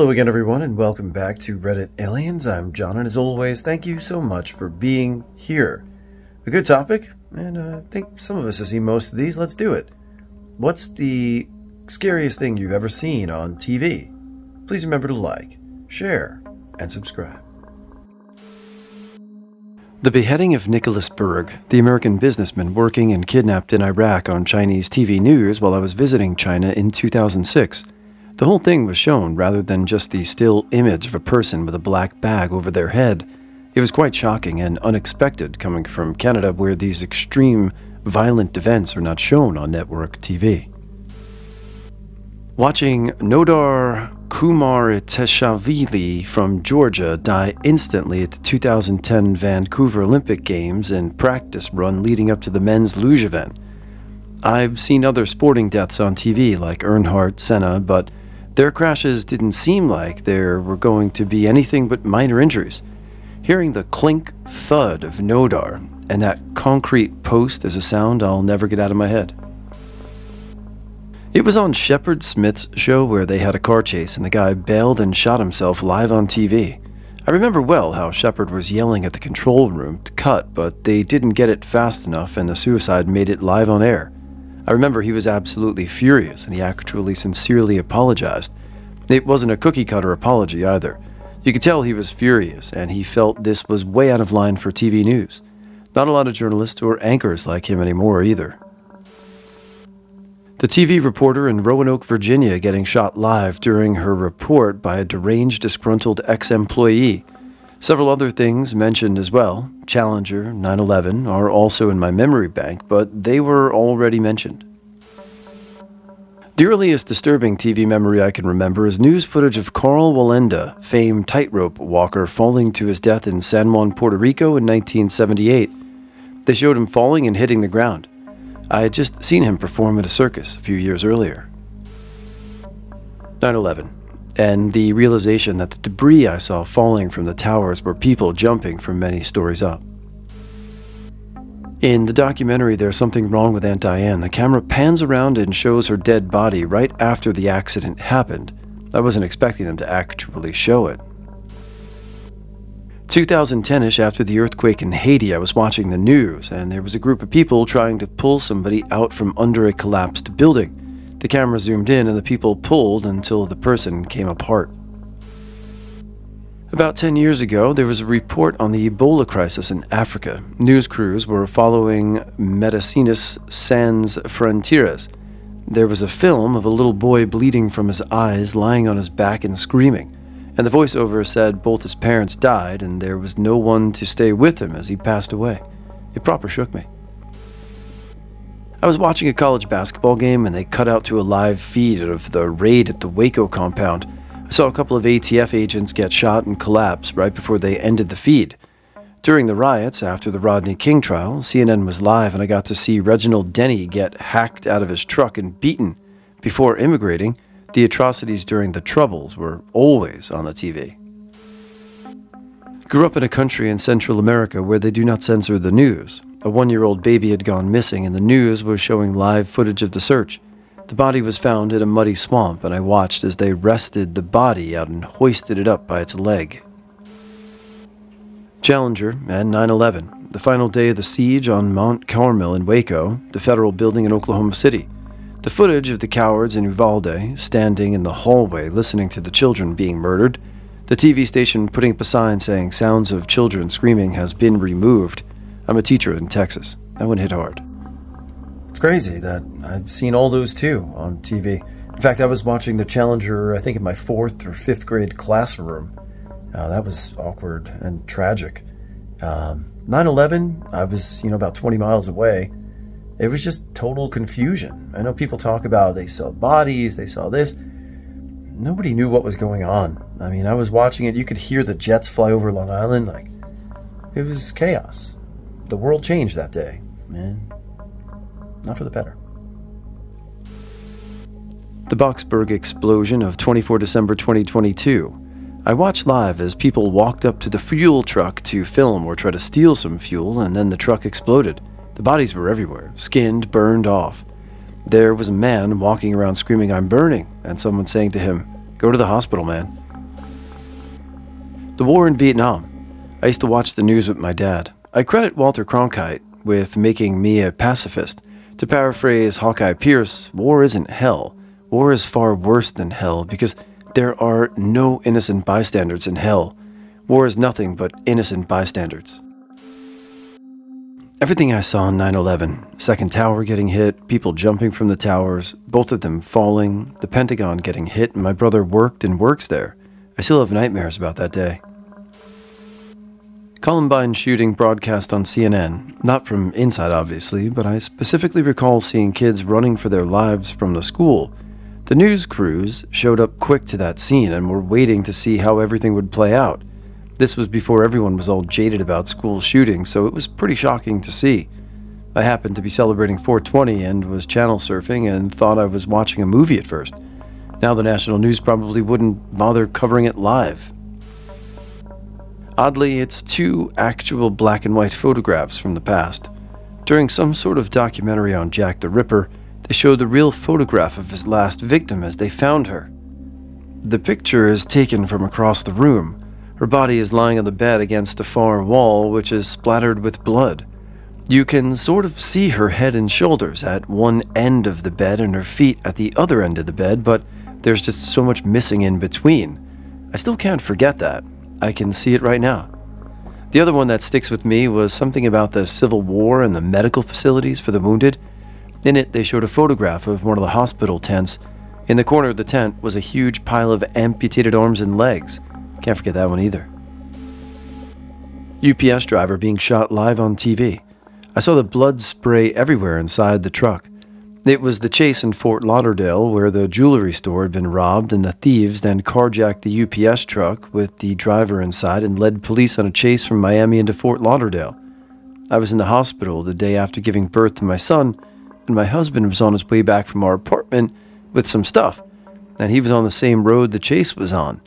Hello again, everyone, and welcome back to Reddit Aliens. I'm John, and as always, thank you so much for being here. A good topic, and I think some of us have seen most of these. Let's do it. What's the scariest thing you've ever seen on TV? Please remember to like, share, and subscribe. The beheading of Nicholas Berg, the American businessman working and kidnapped in Iraq on Chinese TV news while I was visiting China in 2006. The whole thing was shown rather than just the still image of a person with a black bag over their head. It was quite shocking and unexpected coming from Canada, where these extreme, violent events are not shown on network TV. Watching Nodar Kumariteshvili from Georgia die instantly at the 2010 Vancouver Olympic Games and practice run leading up to the men's luge event. I've seen other sporting deaths on TV like Earnhardt, Senna, but their crashes didn't seem like there were going to be anything but minor injuries. Hearing the clink thud of Nodar and that concrete post is a sound I'll never get out of my head. It was on Shepard Smith's show where they had a car chase and the guy bailed and shot himself live on TV. I remember well how Shepard was yelling at the control room to cut, but they didn't get it fast enough and the suicide made it live on air. I remember he was absolutely furious, and he actually sincerely apologized. It wasn't a cookie-cutter apology either. You could tell he was furious, and he felt this was way out of line for TV news. Not a lot of journalists or anchors like him anymore either. The TV reporter in Roanoke, Virginia, getting shot live during her report by a deranged, disgruntled ex-employee. Several other things mentioned as well, Challenger, 9/11, are also in my memory bank, but they were already mentioned. The earliest disturbing TV memory I can remember is news footage of Carl Wallenda, famed tightrope walker, falling to his death in San Juan, Puerto Rico in 1978. They showed him falling and hitting the ground. I had just seen him perform at a circus a few years earlier. 9/11. And the realization that the debris I saw falling from the towers were people jumping from many stories up. In the documentary There's Something Wrong with Aunt Diane, the camera pans around and shows her dead body right after the accident happened. I wasn't expecting them to actually show it. 2010-ish, after the earthquake in Haiti, I was watching the news, and there was a group of people trying to pull somebody out from under a collapsed building. The camera zoomed in and the people pulled until the person came apart. About 10 years ago, there was a report on the Ebola crisis in Africa. News crews were following Medicinas Sans Frontieres. There was a film of a little boy bleeding from his eyes, lying on his back and screaming. And the voiceover said both his parents died and there was no one to stay with him as he passed away. It proper shook me. I was watching a college basketball game and they cut out to a live feed of the raid at the Waco compound. I saw a couple of ATF agents get shot and collapse right before they ended the feed. During the riots after the Rodney King trial, CNN was live and I got to see Reginald Denny get hacked out of his truck and beaten. Before immigrating, the atrocities during the Troubles were always on the TV. Grew up in a country in Central America where they do not censor the news. A 1-year-old baby had gone missing and the news was showing live footage of the search. The body was found in a muddy swamp and I watched as they wrested the body out and hoisted it up by its leg. Challenger and 9/11, the final day of the siege on Mount Carmel in Waco, the federal building in Oklahoma City. The footage of the cowards in Uvalde standing in the hallway listening to the children being murdered. The TV station putting up a sign saying sounds of children screaming has been removed. I'm a teacher in Texas. That one hit hard. It's crazy that I've seen all those too on TV. In fact, I was watching the Challenger, I think in my 4th or 5th grade classroom. That was awkward and tragic. 9/11, I was, about 20 miles away. It was just total confusion. I know people talk about they saw bodies, they saw this. Nobody knew what was going on. I mean, I was watching it. You could hear the jets fly over Long Island. It was chaos. The world changed that day, man. Not for the better. The Boksburg explosion of 24 December 2022. I watched live as people walked up to the fuel truck to film or try to steal some fuel, and then the truck exploded. The bodies were everywhere, skinned, burned off. There was a man walking around screaming, "I'm burning," and someone saying to him, "Go to the hospital, man." The war in Vietnam. I used to watch the news with my dad. I credit Walter Cronkite with making me a pacifist. To paraphrase Hawkeye Pierce, war isn't hell. War is far worse than hell because there are no innocent bystanders in hell. War is nothing but innocent bystanders. Everything I saw on 9/11, second tower getting hit, people jumping from the towers, both of them falling, the Pentagon getting hit, and my brother worked and works there. I still have nightmares about that day. Columbine shooting broadcast on CNN, not from inside obviously, but I specifically recall seeing kids running for their lives from the school. The news crews showed up quick to that scene and were waiting to see how everything would play out. This was before everyone was all jaded about school shootings, so it was pretty shocking to see. I happened to be celebrating 420 and was channel surfing and thought I was watching a movie at first. Now the national news probably wouldn't bother covering it live. Oddly, it's two actual black and white photographs from the past. During some sort of documentary on Jack the Ripper, they showed the real photograph of his last victim as they found her. The picture is taken from across the room. Her body is lying on the bed against a far wall, which is splattered with blood. You can sort of see her head and shoulders at one end of the bed and her feet at the other end of the bed, but there's just so much missing in between. I still can't forget that. I can see it right now. The other one that sticks with me was something about the Civil War and the medical facilities for the wounded. In it, they showed a photograph of one of the hospital tents. In the corner of the tent was a huge pile of amputated arms and legs. Can't forget that one either. UPS driver being shot live on TV. I saw the blood spray everywhere inside the truck. It was the chase in Fort Lauderdale where the jewelry store had been robbed and the thieves then carjacked the UPS truck with the driver inside and led police on a chase from Miami into Fort Lauderdale. I was in the hospital the day after giving birth to my son, and my husband was on his way back from our apartment with some stuff, and he was on the same road the chase was on.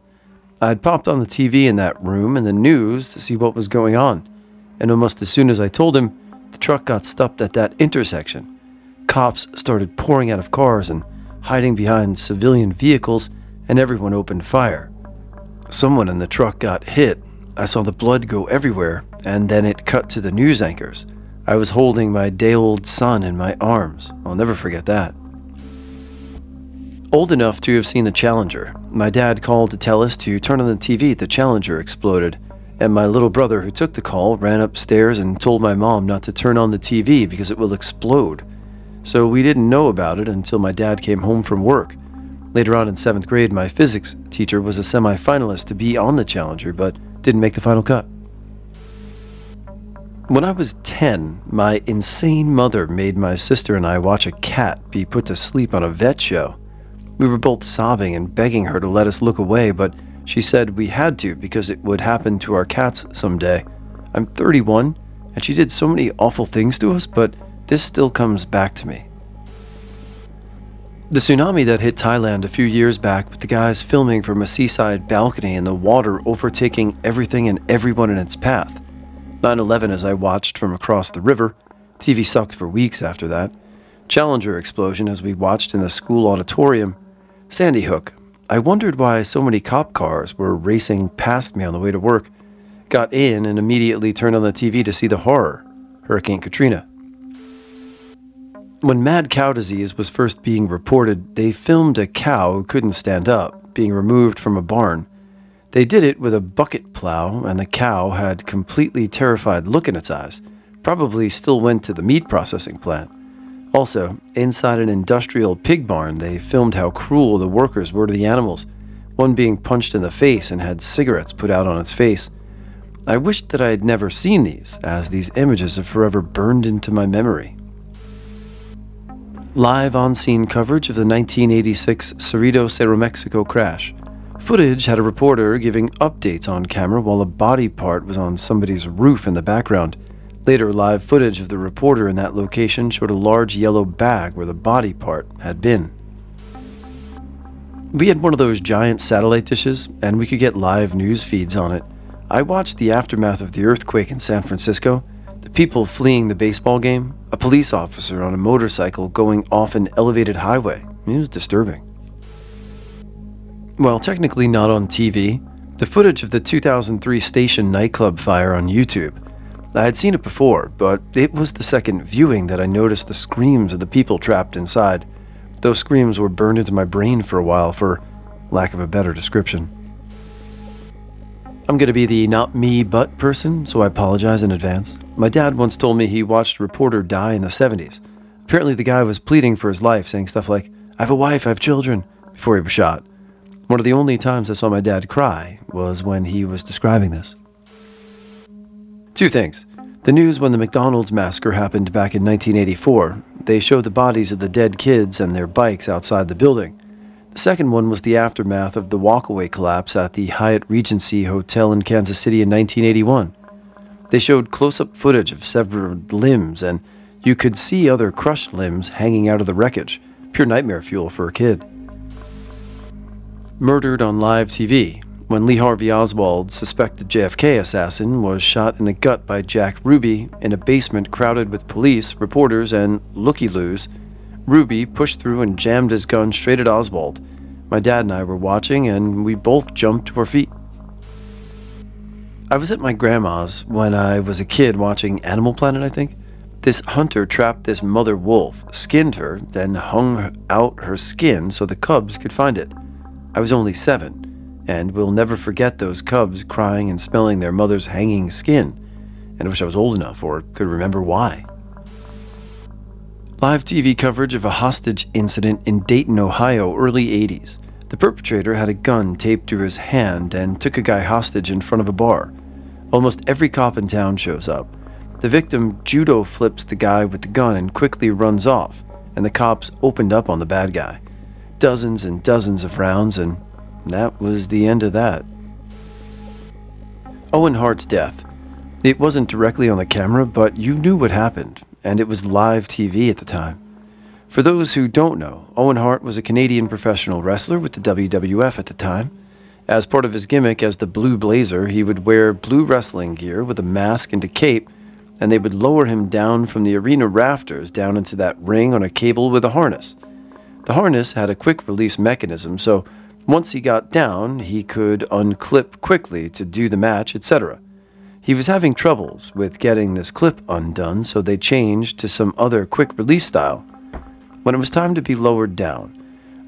I had popped on the TV in that room and the news to see what was going on, and almost as soon as I told him, the truck got stopped at that intersection. Cops started pouring out of cars and hiding behind civilian vehicles, and everyone opened fire. Someone in the truck got hit. I saw the blood go everywhere, and then it cut to the news anchors. I was holding my day-old son in my arms. I'll never forget that. Old enough to have seen the Challenger. My dad called to tell us to turn on the TV. The Challenger exploded, and my little brother who took the call ran upstairs and told my mom not to turn on the TV because it will explode. So we didn't know about it until my dad came home from work. Later on in 7th grade, my physics teacher was a semi-finalist to be on the Challenger, but didn't make the final cut. When I was 10, my insane mother made my sister and I watch a cat be put to sleep on a vet show. We were both sobbing and begging her to let us look away, but she said we had to because it would happen to our cats someday. I'm 31, and she did so many awful things to us, but this still comes back to me. The tsunami that hit Thailand a few years back with the guys filming from a seaside balcony and the water overtaking everything and everyone in its path. 9/11 as I watched from across the river. TV sucked for weeks after that. Challenger explosion as we watched in the school auditorium. Sandy Hook. I wondered why so many cop cars were racing past me on the way to work. Got in and immediately turned on the TV to see the horror. Hurricane Katrina. When mad cow disease was first being reported, they filmed a cow who couldn't stand up, being removed from a barn. They did it with a bucket plow, and the cow had completely terrified look in its eyes. Probably still went to the meat processing plant. Also, inside an industrial pig barn, they filmed how cruel the workers were to the animals, one being punched in the face and had cigarettes put out on its face. I wished that I had never seen these, as these images have forever burned into my memory. Live on-scene coverage of the 1986 Cerritos, Aeromexico crash. Footage had a reporter giving updates on camera while a body part was on somebody's roof in the background. Later, live footage of the reporter in that location showed a large yellow bag where the body part had been. We had one of those giant satellite dishes, and we could get live news feeds on it. I watched the aftermath of the earthquake in San Francisco, the people fleeing the baseball game, a police officer on a motorcycle going off an elevated highway. It was disturbing. Well, technically not on TV, The footage of the 2003 Station nightclub fire on YouTube. I had seen it before, but it was the second viewing that I noticed the screams of the people trapped inside. Those screams were burned into my brain for a while, for lack of a better description. I'm going to be the not me but person, so I apologize in advance. My dad once told me he watched a reporter die in the 70s. Apparently the guy was pleading for his life, saying stuff like, "I have a wife, I have children," before he was shot. One of the only times I saw my dad cry was when he was describing this. Two things. The news when the McDonald's massacre happened back in 1984, they showed the bodies of the dead kids and their bikes outside the building. The second one was the aftermath of the walkaway collapse at the Hyatt Regency Hotel in Kansas City in 1981. They showed close-up footage of severed limbs, and you could see other crushed limbs hanging out of the wreckage. Pure nightmare fuel for a kid. Murdered on live TV, when Lee Harvey Oswald, suspected JFK assassin, was shot in the gut by Jack Ruby in a basement crowded with police, reporters, and looky-loos. Ruby pushed through and jammed his gun straight at Oswald. My dad and I were watching, and we both jumped to our feet. I was at my grandma's when I was a kid watching Animal Planet, I think. This hunter trapped this mother wolf, skinned her, then hung out her skin so the cubs could find it. I was only 7, and will never forget those cubs crying and smelling their mother's hanging skin, and I wish I was old enough or could remember why. Live TV coverage of a hostage incident in Dayton, Ohio, early 80s. The perpetrator had a gun taped to his hand and took a guy hostage in front of a bar. Almost every cop in town shows up. The victim judo flips the guy with the gun and quickly runs off, and the cops opened up on the bad guy. Dozens and dozens of rounds, and that was the end of that. Owen Hart's death. It wasn't directly on the camera, but you knew what happened, and it was live TV at the time. For those who don't know, Owen Hart was a Canadian professional wrestler with the WWF at the time. As part of his gimmick as the Blue Blazer, he would wear blue wrestling gear with a mask and a cape, and they would lower him down from the arena rafters down into that ring on a cable with a harness. The harness had a quick-release mechanism, so once he got down, he could unclip quickly to do the match, etc. He was having troubles with getting this clip undone, so they changed to some other quick-release style. When it was time to be lowered down,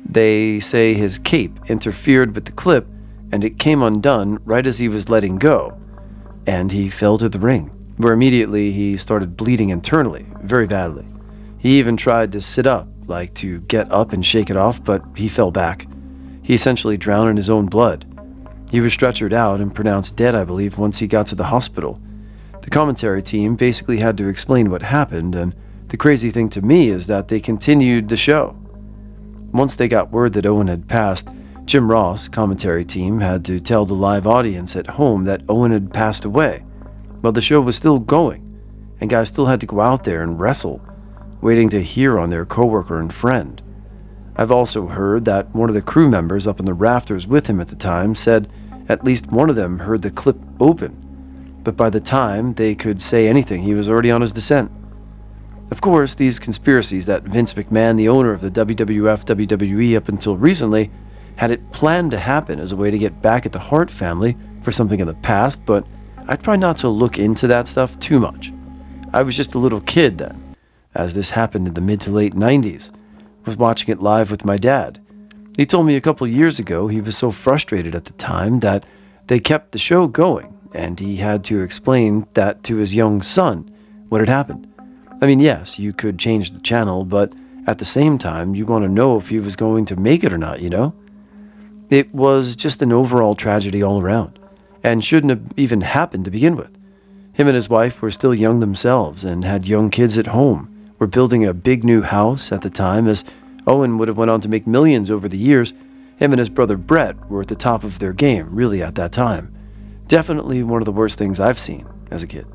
they say his cape interfered with the clip, and it came undone right as he was letting go, and he fell to the ring, where immediately he started bleeding internally, very badly. He even tried to sit up, like to get up and shake it off, but he fell back. He essentially drowned in his own blood. He was stretchered out and pronounced dead, I believe, once he got to the hospital. The commentary team basically had to explain what happened, and the crazy thing to me is that they continued the show. Once they got word that Owen had passed, Jim Ross, commentary team, had to tell the live audience at home that Owen had passed away. But the show was still going, and guys still had to go out there and wrestle, waiting to hear on their coworker and friend. I've also heard that one of the crew members up in the rafters with him at the time said at least one of them heard the clip open, but by the time they could say anything, he was already on his descent. Of course, these conspiracies that Vince McMahon, the owner of the WWF, WWE up until recently, had it planned to happen as a way to get back at the Hart family for something in the past, but I try not to look into that stuff too much. I was just a little kid then, as this happened in the mid to late 90s. I was watching it live with my dad. He told me a couple years ago he was so frustrated at the time that they kept the show going, and he had to explain that to his young son, what had happened. I mean, yes, you could change the channel, but at the same time, you want to know if he was going to make it or not, you know? It was just an overall tragedy all around, and shouldn't have even happened to begin with. Him and his wife were still young themselves and had young kids at home. Were building a big new house at the time, as Owen would have went on to make millions over the years. Him and his brother Brett were at the top of their game, really, at that time. Definitely one of the worst things I've seen as a kid.